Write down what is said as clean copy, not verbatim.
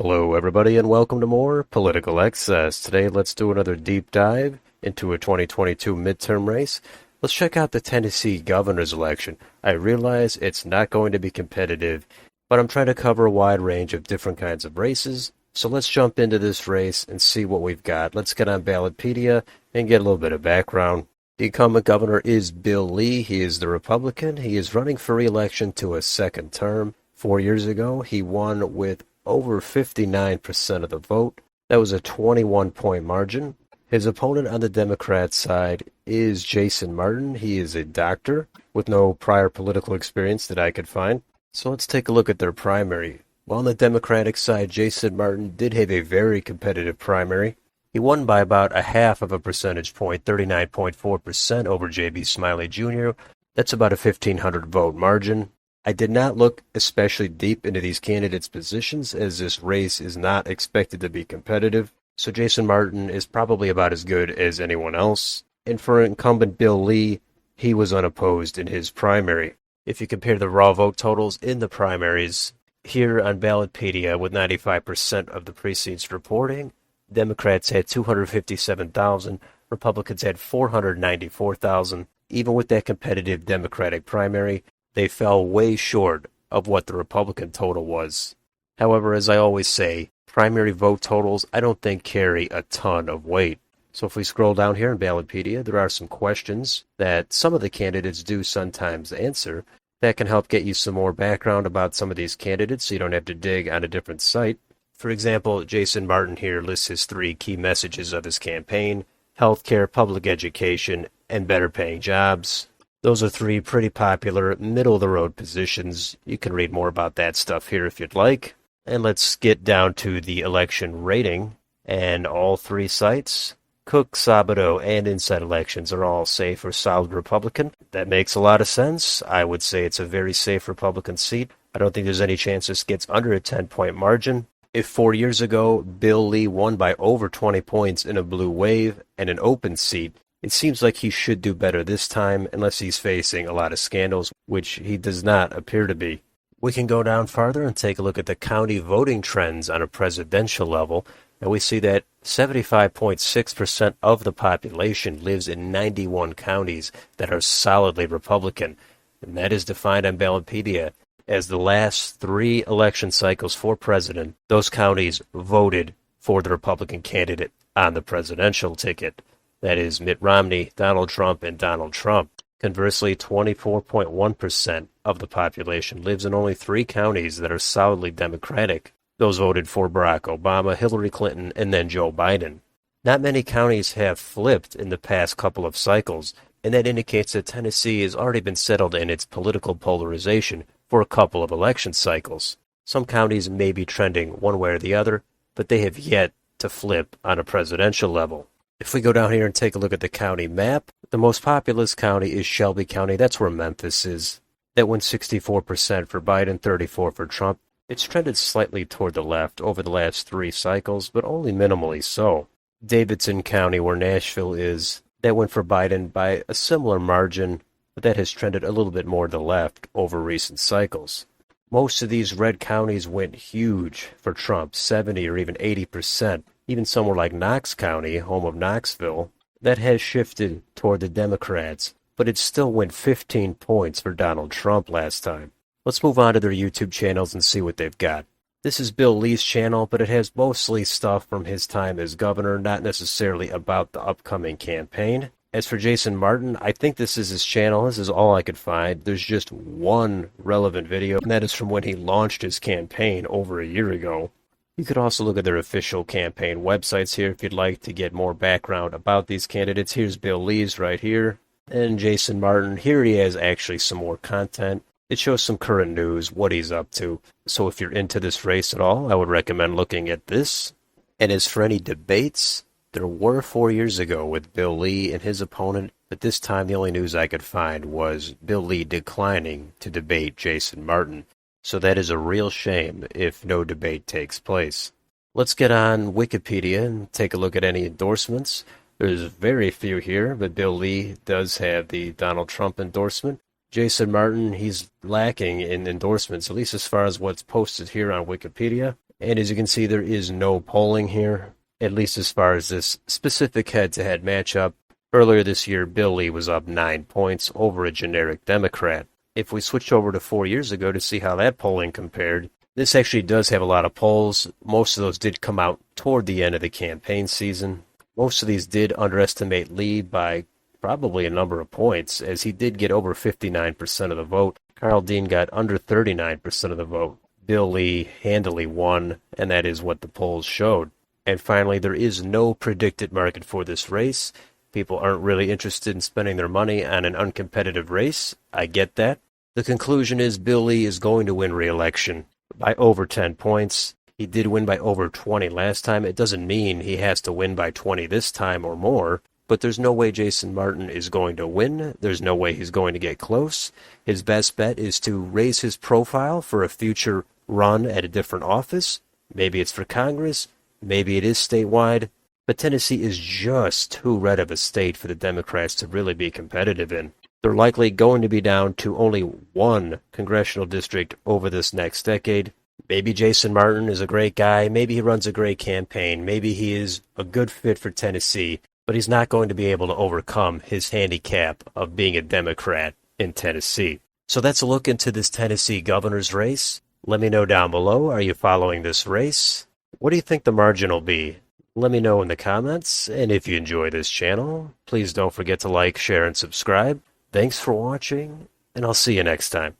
Hello, everybody, and welcome to more Political Excess. Today, let's do another deep dive into a 2022 midterm race. Let's check out the Tennessee governor's election. I realize it's not going to be competitive, but I'm trying to cover a wide range of different kinds of races. So let's jump into this race and see what we've got. Let's get on Ballotpedia and get a little bit of background. The incumbent governor is Bill Lee. He is the Republican. He is running for re-election to a second term. 4 years ago, he won with over 59% of the vote. That was a 21-point margin. His opponent on the Democrat side is Jason Martin. He is a doctor with no prior political experience that I could find. So let's take a look at their primary. Well, on the Democratic side, Jason Martin did have a very competitive primary. He won by about a half of a percentage point, 39.4% over J.B. Smiley Jr. That's about a 1,500 vote margin. I did not look especially deep into these candidates' positions, as this race is not expected to be competitive, so Jason Martin is probably about as good as anyone else. And for incumbent Bill Lee, he was unopposed in his primary. If you compare the raw vote totals in the primaries, here on Ballotpedia, with 95% of the precincts reporting, Democrats had 257,000, Republicans had 494,000. Even with that competitive Democratic primary, they fell way short of what the Republican total was. However, as I always say, primary vote totals I don't think carry a ton of weight. So if we scroll down here in Ballotpedia, there are some questions that some of the candidates do sometimes answer that can help get you some more background about some of these candidates so you don't have to dig on a different site. For example, Jason Martin here lists his 3 key messages of his campaign: healthcare, public education, and better paying jobs. Those are 3 pretty popular, middle-of-the-road positions. You can read more about that stuff here if you'd like. And let's get down to the election rating. And all 3 sites, Cook, Sabato, and Inside Elections, are all safe or solid Republican. That makes a lot of sense. I would say it's a very safe Republican seat. I don't think there's any chance this gets under a 10-point margin. If 4 years ago, Bill Lee won by over 20 points in a blue wave and an open seat, it seems like he should do better this time, unless he's facing a lot of scandals, which he does not appear to be. We can go down farther and take a look at the county voting trends on a presidential level, and we see that 75.6% of the population lives in 91 counties that are solidly Republican, and that is defined on Ballotpedia as the last 3 election cycles for president. Those counties voted for the Republican candidate on the presidential ticket. That is Mitt Romney, Donald Trump, and Donald Trump. Conversely, 24.1% of the population lives in only 3 counties that are solidly Democratic. Those voted for Barack Obama, Hillary Clinton, and then Joe Biden. Not many counties have flipped in the past couple of cycles, and that indicates that Tennessee has already been settled in its political polarization for a couple of election cycles. Some counties may be trending one way or the other, but they have yet to flip on a presidential level. If we go down here and take a look at the county map, the most populous county is Shelby County. That's where Memphis is. That went 64% for Biden, 34% for Trump. It's trended slightly toward the left over the last 3 cycles, but only minimally so. Davidson County, where Nashville is, that went for Biden by a similar margin, but that has trended a little bit more to the left over recent cycles. Most of these red counties went huge for Trump, 70 or even 80%. Even somewhere like Knox County, home of Knoxville, that has shifted toward the Democrats, but it still went 15 points for Donald Trump last time. Let's move on to their YouTube channels and see what they've got. This is Bill Lee's channel, but it has mostly stuff from his time as governor, not necessarily about the upcoming campaign. As for Jason Martin, I think this is his channel. This is all I could find. There's just one relevant video, and that is from when he launched his campaign over a year ago. You could also look at their official campaign websites here if you'd like to get more background about these candidates. Here's Bill Lee's right here. And Jason Martin, here he has actually some more content. It shows some current news, what he's up to. So if you're into this race at all, I would recommend looking at this. And as for any debates, there were 4 years ago with Bill Lee and his opponent, but this time the only news I could find was Bill Lee declining to debate Jason Martin. So that is a real shame if no debate takes place. Let's get on Wikipedia and take a look at any endorsements. There's very few here, but Bill Lee does have the Donald Trump endorsement. Jason Martin, he's lacking in endorsements, at least as far as what's posted here on Wikipedia. And as you can see, there is no polling here, at least as far as this specific head-to-head matchup. Earlier this year, Bill Lee was up 9 points over a generic Democrat. If we switch over to 4 years ago to see how that polling compared, this actually does have a lot of polls. Most of those did come out toward the end of the campaign season. Most of these did underestimate Lee by probably a number of points, as he did get over 59% of the vote. Carl Dean got under 39% of the vote. Bill Lee handily won, and that is what the polls showed. And finally, there is no predicted market for this race. People aren't really interested in spending their money on an uncompetitive race. I get that. The conclusion is Bill Lee is going to win re-election by over 10 points. He did win by over 20 last time. It doesn't mean he has to win by 20 this time or more, but there's no way Jason Martin is going to win. There's no way he's going to get close. His best bet is to raise his profile for a future run at a different office. Maybe it's for Congress. Maybe it is statewide. But Tennessee is just too red of a state for the Democrats to really be competitive in. They're likely going to be down to only one congressional district over this next decade. Maybe Jason Martin is a great guy. Maybe he runs a great campaign. Maybe he is a good fit for Tennessee. But he's not going to be able to overcome his handicap of being a Democrat in Tennessee. So that's a look into this Tennessee governor's race. Let me know down below. Are you following this race? What do you think the margin will be? Let me know in the comments, and if you enjoy this channel, please don't forget to like, share, and subscribe. Thanks for watching, and I'll see you next time.